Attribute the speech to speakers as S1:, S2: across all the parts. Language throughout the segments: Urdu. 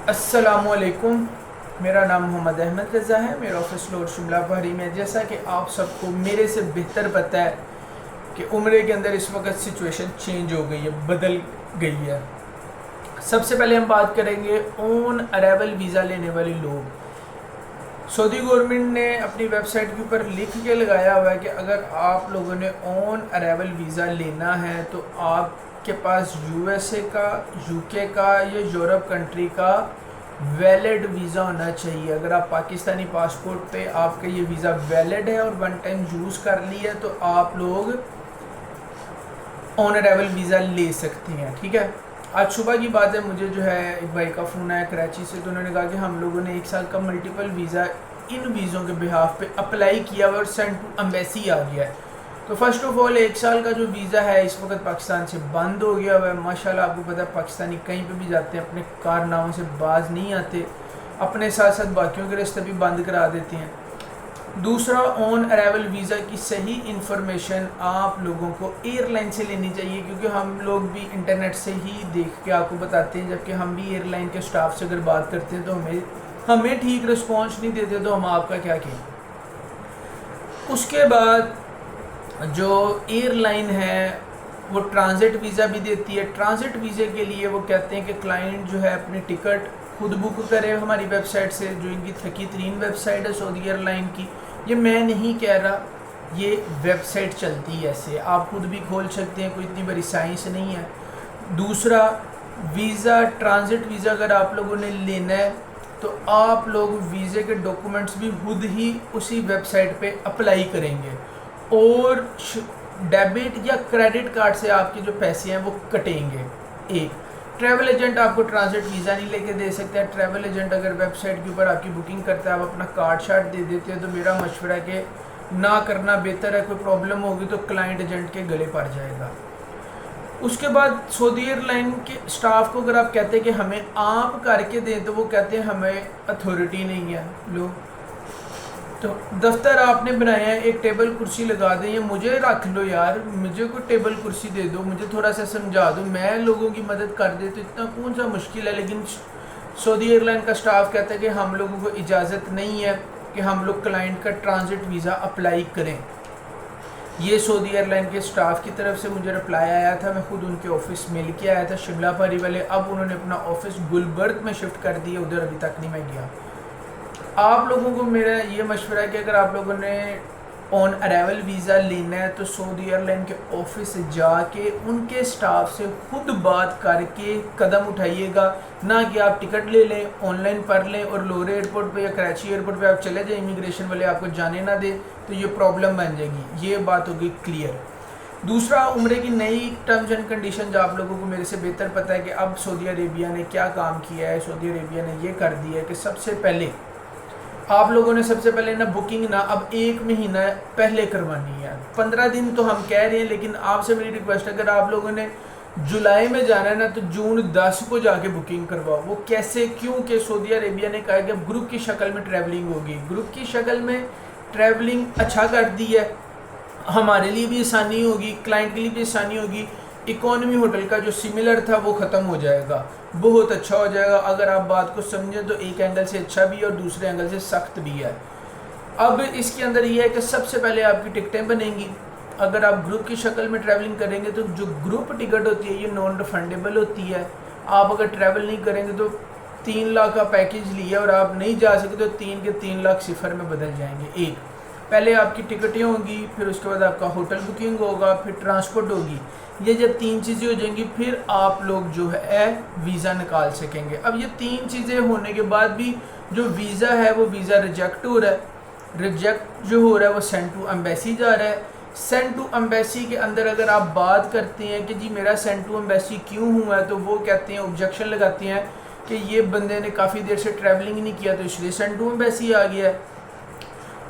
S1: السلام علیکم، میرا نام محمد احمد رضا ہے، میرا آفس لوڈ شملہ بحری میں۔ جیسا کہ آپ سب کو میرے سے بہتر پتہ ہے کہ عمرے کے اندر اس وقت سچویشن چینج ہو گئی ہے، بدل گئی ہے۔ سب سے پہلے ہم بات کریں گے اون ارائیول ویزا لینے والے لوگ۔ سعودی گورنمنٹ نے اپنی ویب سائٹ کے اوپر لکھ کے لگایا ہوا ہے کہ اگر آپ لوگوں نے اون ارائیول ویزا لینا ہے تو آپ کے پاس یو ایس اے کا، یو کے کا یا یورپ کنٹری کا ویلڈ ویزا ہونا چاہیے۔ اگر آپ پاکستانی پاسپورٹ پہ آپ کا یہ ویزا ویلڈ ہے اور ون ٹائم یوز کر لی ہے تو آپ لوگ آن ارائیول ویزا لے سکتے ہیں، ٹھیک ہے۔ آج صبح کی بات ہے، مجھے جو ہے ایک بھائی کا فون آیا کراچی سے، تو انہوں نے کہا کہ ہم لوگوں نے 1 سال کا ملٹیپل ویزا ان ویزوں کے بہاف پہ اپلائی کیا ہوا اور سینڈ ٹو ایمبیسی آ گیا ہے۔ تو فرسٹ آف آل 1 سال کا جو ویزا ہے اس وقت پاکستان سے بند ہو گیا ہوا ہے۔ ماشاءاللہ آپ کو پتہ ہے پاکستانی کہیں پہ بھی جاتے ہیں اپنے کارناموں سے باز نہیں آتے، اپنے ساتھ ساتھ باقیوں کے راستے بھی بند کرا دیتے ہیں۔ دوسرا، آن ارائیول ویزا کی صحیح انفارمیشن آپ لوگوں کو ایئر لائن سے لینی چاہیے، کیونکہ ہم لوگ بھی انٹرنیٹ سے ہی دیکھ کے آپ کو بتاتے ہیں، جبکہ ہم بھی ایئر لائن کے سٹاف سے اگر بات کرتے ہیں تو ہمیں ٹھیک رسپانس نہیں دیتے، تو ہم آپ کا کیا کہیں۔ اس کے بعد جو ایئر لائن ہے وہ ٹرانزٹ ویزا بھی دیتی ہے۔ ٹرانزٹ ویزے کے لیے وہ کہتے ہیں کہ کلائنٹ جو ہے اپنی ٹکٹ خود بک کرے ہماری ویب سائٹ سے، جو ان کی تھکی ترین ویب سائٹ ہے سعودی ایئر لائن کی۔ یہ میں نہیں کہہ رہا، یہ ویب سائٹ چلتی ہے ایسے، آپ خود بھی کھول سکتے ہیں، کوئی اتنی بڑی سائنس نہیں ہے۔ دوسرا، ویزا ٹرانزٹ ویزا اگر آپ لوگوں نے لینا ہے تو آپ لوگ ویزے کے ڈاکومنٹس بھی خود ہی اسی ویب سائٹ پہ اپلائی کریں گے، اور ڈیبٹ یا کریڈٹ کارڈ سے آپ کے جو پیسے ہیں وہ کٹیں گے۔ ایک ٹریول ایجنٹ آپ کو ٹرانزٹ ویزا نہیں لے کے دے سکتا ہے۔ ٹریول ایجنٹ اگر ویب سائٹ کے اوپر آپ کی بکنگ کرتا ہے، آپ اپنا کارڈ شارٹ دے دیتے ہیں، تو میرا مشورہ ہے کہ نہ کرنا بہتر ہے۔ کوئی پرابلم ہوگی تو کلائنٹ ایجنٹ کے گلے پڑ جائے گا۔ اس کے بعد سعودی ایئر لائن کے سٹاف کو اگر آپ کہتے ہیں کہ ہمیں آپ کر کے دیں تو وہ کہتے ہیں ہمیں اتھارٹی نہیں ہے۔ لو تو دفتر آپ نے بنایا ہے، ایک ٹیبل کرسی لگا دیں، یا مجھے رکھ لو یار، مجھے کوئی ٹیبل کرسی دے دو، مجھے تھوڑا سا سمجھا دو، میں لوگوں کی مدد کر دے، تو اتنا کون سا مشکل ہے۔ لیکن سعودی ایئر لائن کا سٹاف کہتا ہے کہ ہم لوگوں کو اجازت نہیں ہے کہ ہم لوگ کلائنٹ کا ٹرانزٹ ویزا اپلائی کریں۔ یہ سعودی ایئر لائن کے سٹاف کی طرف سے مجھے رپلائی آیا تھا، میں خود ان کے آفس مل کے آیا تھا شملہ پاری والے۔ اب انہوں نے اپنا آفس گلبرگ میں شفٹ کر دیا، ادھر ابھی تک نہیں میں گیا۔ آپ لوگوں کو میرا یہ مشورہ ہے کہ اگر آپ لوگوں نے آن ارائیول ویزا لینا ہے تو سعودی ایئر لائن کے آفس سے جا کے ان کے سٹاف سے خود بات کر کے قدم اٹھائیے گا، نہ کہ آپ ٹکٹ لے لیں، آن لائن پڑھ لیں اور لورے ایئرپورٹ پہ یا کراچی ایئرپورٹ پہ آپ چلے جائیں، امیگریشن والے آپ کو جانے نہ دیں، تو یہ پرابلم بن جائے گی۔ یہ بات ہوگی کلیئر۔ دوسرا، عمرے کی نئی ٹرمز اینڈ کنڈیشن جو آپ لوگوں کو میرے سے بہتر پتہ ہے کہ اب سعودی عربیہ نے کیا کام کیا ہے۔ سعودی عربیہ نے یہ کر دیا ہے کہ سب سے پہلے آپ لوگوں نے نہ بکنگ نہ اب 1 مہینہ پہلے کروانی ہے۔ 15 دن تو ہم کہہ رہے ہیں، لیکن آپ سے میری ریکویسٹ ہے اگر آپ لوگوں نے جولائی میں جانا ہے نا تو جون 10 کو جا کے بکنگ کرواؤ۔ وہ کیسے؟ کیوں کہ سعودی عربیہ نے کہا کہ اب گروپ کی شکل میں ٹریولنگ ہوگی۔ گروپ کی شکل میں ٹریولنگ اچھا کر دی ہے، ہمارے لیے بھی آسانی ہوگی، کلائنٹ کے لیے بھی آسانی ہوگی۔ اکانومی ہوٹل کا جو سملر تھا وہ ختم ہو جائے گا، بہت اچھا ہو جائے گا۔ اگر آپ بات کو سمجھیں تو ایک اینگل سے اچھا بھی ہے اور دوسرے اینگل سے سخت بھی ہے۔ اب اس کے اندر یہ ہے کہ سب سے پہلے آپ کی ٹکٹیں بنیں گی۔ اگر آپ گروپ کی شکل میں ٹریولنگ کریں گے تو جو گروپ ٹکٹ ہوتی ہے یہ نان ریفنڈیبل ہوتی ہے۔ آپ اگر ٹریول نہیں کریں گے تو 3 لاکھ کا پیکیج لیا اور آپ نہیں جا سکتے تو 3 کے 3 لاکھ صفر میں بدل جائیں گے۔ ایک پہلے آپ کی ٹکٹیں ہوں گی، پھر اس کے بعد آپ کا ہوٹل بکنگ ہوگا، پھر ٹرانسپورٹ ہوگی۔ یہ جب 3 چیزیں ہو جائیں گی پھر آپ لوگ جو ہے ویزا نکال سکیں گے۔ اب یہ 3 چیزیں ہونے کے بعد بھی جو ویزا ہے وہ ویزا ریجیکٹ ہو رہا ہے۔ ریجیکٹ جو ہو رہا ہے وہ سینڈ ٹو ایمبیسی جا رہا ہے۔ سینڈ ٹو ایمبیسی کے اندر اگر آپ بات کرتے ہیں کہ جی میرا سینڈ ٹو ایمبیسی کیوں ہوا ہے، تو وہ کہتے ہیں، آبجیکشن لگاتے ہیں کہ یہ بندے نے کافی دیر سے ٹریولنگ نہیں کیا تو اس لیے سینڈ ٹو ایمبیسی آ گیا ہے،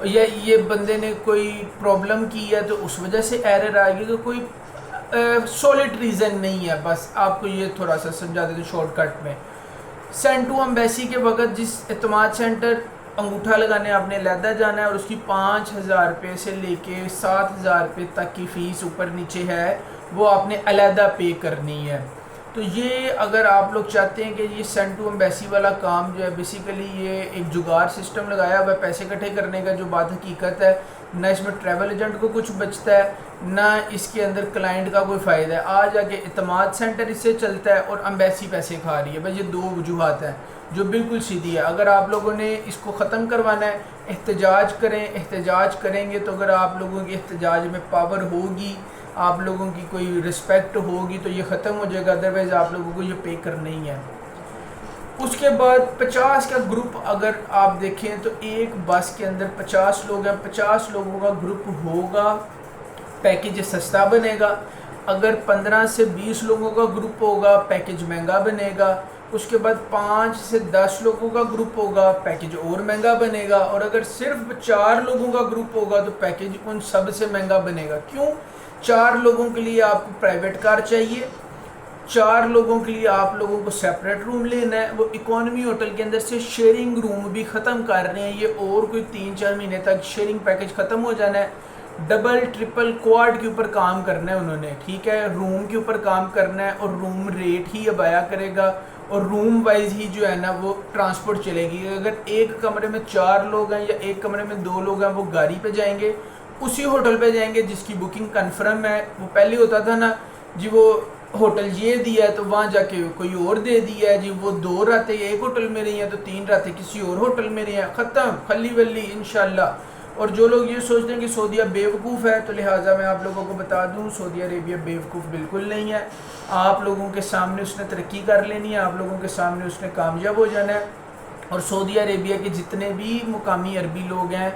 S1: یا یہ بندے نے کوئی پرابلم کی ہے تو اس وجہ سے ایرر آ گیا۔ تو کوئی سولڈ ریزن نہیں ہے، بس آپ کو یہ تھوڑا سا سمجھا دیتے شارٹ کٹ میں۔ سینڈ ٹو ایمبیسی کے وقت جس اعتماد سینٹر انگوٹھا لگانے آپ نے علیحدہ جانا ہے، اور اس کی 5,000 روپے سے لے کے 7,000 روپے تک کی فیس اوپر نیچے ہے وہ آپ نے علیحدہ پے کرنی ہے، تو یہ اگر آپ لوگ چاہتے ہیں کہ یہ سینڈ ٹو ایمبیسی والا کام جو ہے بیسیکلی یہ ایک جگار سسٹم لگایا ہوا ہے پیسے اکٹھے کرنے کا، جو بات حقیقت ہے، نہ اس میں ٹریول ایجنٹ کو کچھ بچتا ہے، نہ اس کے اندر کلائنٹ کا کوئی فائدہ ہے۔ آج آگے اعتماد سینٹر اس سے چلتا ہے اور ایمبیسی پیسے کھا رہی ہے۔ بھائی یہ دو وجوہات ہیں جو بالکل سیدھی ہے۔ اگر آپ لوگوں نے اس کو ختم کروانا ہے، احتجاج کریں، احتجاج کریں گے تو اگر آپ لوگوں کی احتجاج میں پاور ہوگی، آپ لوگوں کی کوئی رسپیکٹ ہوگی تو یہ ختم ہو جائے گا، ادروائز آپ لوگوں کو یہ پے کرنا ہی ہے۔ اس کے بعد 50 کا گروپ اگر آپ دیکھیں تو ایک بس کے اندر 50 لوگ ہیں، 50 لوگوں کا گروپ ہوگا، پیکیج سستا بنے گا۔ اگر 15 سے 20 لوگوں کا گروپ ہوگا پیکیج مہنگا بنے گا۔ اس کے بعد 5 سے 10 لوگوں کا گروپ ہوگا پیکیج اور مہنگا بنے گا، اور اگر صرف 4 لوگوں کا گروپ ہوگا تو پیکیج ان سب سے مہنگا بنے گا۔ کیوں؟ 4 لوگوں کے لیے آپ کو پرائیویٹ کار چاہیے، 4 لوگوں کے لیے آپ لوگوں کو سیپریٹ روم لینا ہے۔ وہ اکانومی ہوٹل کے اندر سے شیئرنگ روم بھی ختم کر رہے ہیں، یہ اور کوئی 3-4 مہینے تک شیئرنگ پیکیج ختم ہو جانا ہے۔ ڈبل ٹرپل کوارڈ کے اوپر کام کرنا ہے انہوں نے، ٹھیک ہے، روم کے اوپر کام کرنا ہے، اور روم ریٹ ہی اب آیا کرے گا، اور روم وائز ہی جو ہے نا وہ ٹرانسپورٹ چلے گی۔ اگر ایک کمرے میں 4 لوگ ہیں یا ایک کمرے میں 2 لوگ ہیں، وہ گاڑی پہ جائیں گے، اسی ہوٹل پہ جائیں گے جس کی بکنگ کنفرم ہے۔ وہ پہلے ہوتا تھا نا جی، وہ ہوٹل یہ دیا ہے تو وہاں جا کے کوئی اور دے دیا ہے جی، وہ 2 راتیں ایک ہوٹل میں رہی ہیں تو 3 راتیں کسی اور ہوٹل میں رہی ہیں، ختم، خلی ولی انشاءاللہ۔ اور جو لوگ یہ سوچتے ہیں کہ سعودیہ بیوقوف ہے، تو لہٰذا میں آپ لوگوں کو بتا دوں سعودی عربیہ بیوقوف بالکل نہیں ہے۔ آپ لوگوں کے سامنے اس نے ترقی کر لینی ہے، آپ لوگوں کے سامنے اس نے کامیاب ہو جانا ہے۔ اور سعودی عربیہ کے جتنے بھی مقامی عربی لوگ ہیں،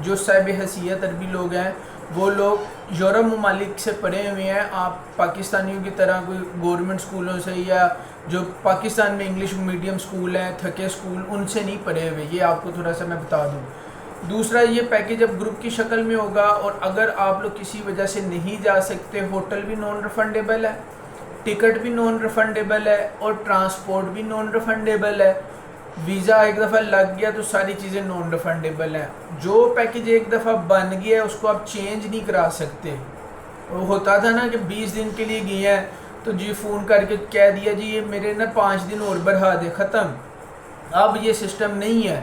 S1: جو صاحب حیثیت عربی لوگ ہیں، وہ لوگ یورپ ممالک سے پڑھے ہوئے ہیں۔ آپ پاکستانیوں کی طرح کوئی گورنمنٹ سکولوں سے یا جو پاکستان میں انگلش میڈیم سکول ہیں، تھکے سکول، ان سے نہیں پڑھے ہوئے، یہ آپ کو تھوڑا سا میں بتا دوں۔ دوسرا، یہ پیکیج اب گروپ کی شکل میں ہوگا، اور اگر آپ لوگ کسی وجہ سے نہیں جا سکتے، ہوٹل بھی نان ریفنڈیبل ہے، ٹکٹ بھی نان ریفنڈیبل ہے، اور ٹرانسپورٹ بھی نان ریفنڈیبل ہے۔ ویزا ایک دفعہ لگ گیا تو ساری چیزیں نان ریفنڈیبل ہیں۔ جو پیکیج ایک دفعہ بن گیا ہے اس کو آپ چینج نہیں کرا سکتے۔ وہ ہوتا تھا نا کہ 20 دن کے لیے گئے ہیں تو جی فون کر کے کہہ دیا جی یہ میرے نا 5 دن اور بڑھا دے، ختم۔ اب یہ سسٹم نہیں ہے۔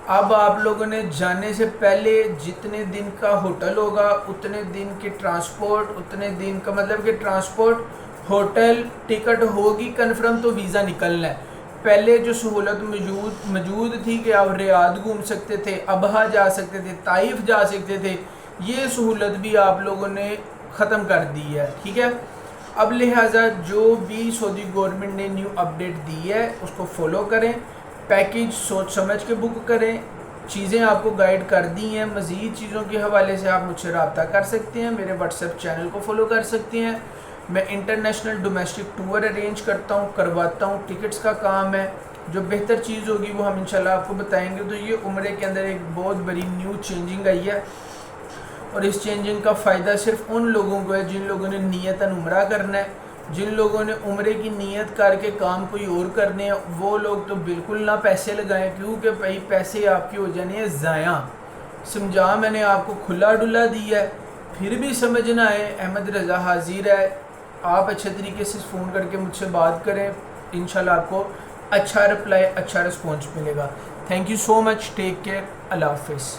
S1: اب آپ لوگوں نے جانے سے پہلے جتنے دن کا ہوٹل ہوگا اتنے دن کی ٹرانسپورٹ، اتنے دن کا مطلب کہ ٹرانسپورٹ، ہوٹل، ٹکٹ ہوگی کنفرم تو ویزا نکلنا ہے۔ پہلے جو سہولت موجود تھی کہ آپ ریاض گھوم سکتے تھے، ابہا جا سکتے تھے، طائف جا سکتے تھے، یہ سہولت بھی آپ لوگوں نے ختم کر دی ہے، ٹھیک ہے۔ اب لہٰذا جو بھی سعودی گورنمنٹ نے نیو اپڈیٹ دی ہے اس کو فالو کریں، پیکیج سوچ سمجھ کے بک کریں۔ چیزیں آپ کو گائیڈ کر دی ہیں، مزید چیزوں کے حوالے سے آپ مجھ سے رابطہ کر سکتے ہیں، میرے واٹس ایپ چینل کو فالو کر سکتے ہیں۔ میں انٹرنیشنل ڈومیسٹک ٹور ارینج کرتا ہوں، کرواتا ہوں، ٹکٹس کا کام ہے۔ جو بہتر چیز ہوگی وہ ہم انشاءاللہ آپ کو بتائیں گے۔ تو یہ عمرے کے اندر ایک بہت بڑی نیو چینجنگ آئی ہے، اور اس چینجنگ کا فائدہ صرف ان لوگوں کو ہے جن لوگوں نے نیتاً عمرہ کرنا ہے۔ جن لوگوں نے عمرے کی نیت کر کے کام کوئی اور کرنے ہیں وہ لوگ تو بالکل نہ پیسے لگائیں، کیونکہ بھائی پیسے آپ کی ہو جانے ہیں ضائع۔ سمجھا میں نے آپ کو کھلا ڈلا دی ہے، پھر بھی سمجھ نہ آئے، احمد رضا حاضر ہے۔ آپ اچھے طریقے سے فون کر کے مجھ سے بات کریں، انشاءاللہ آپ کو اچھا رپلائی، اچھا رسپانس ملے گا۔ Thank you so much, take care, اللہ حافظ۔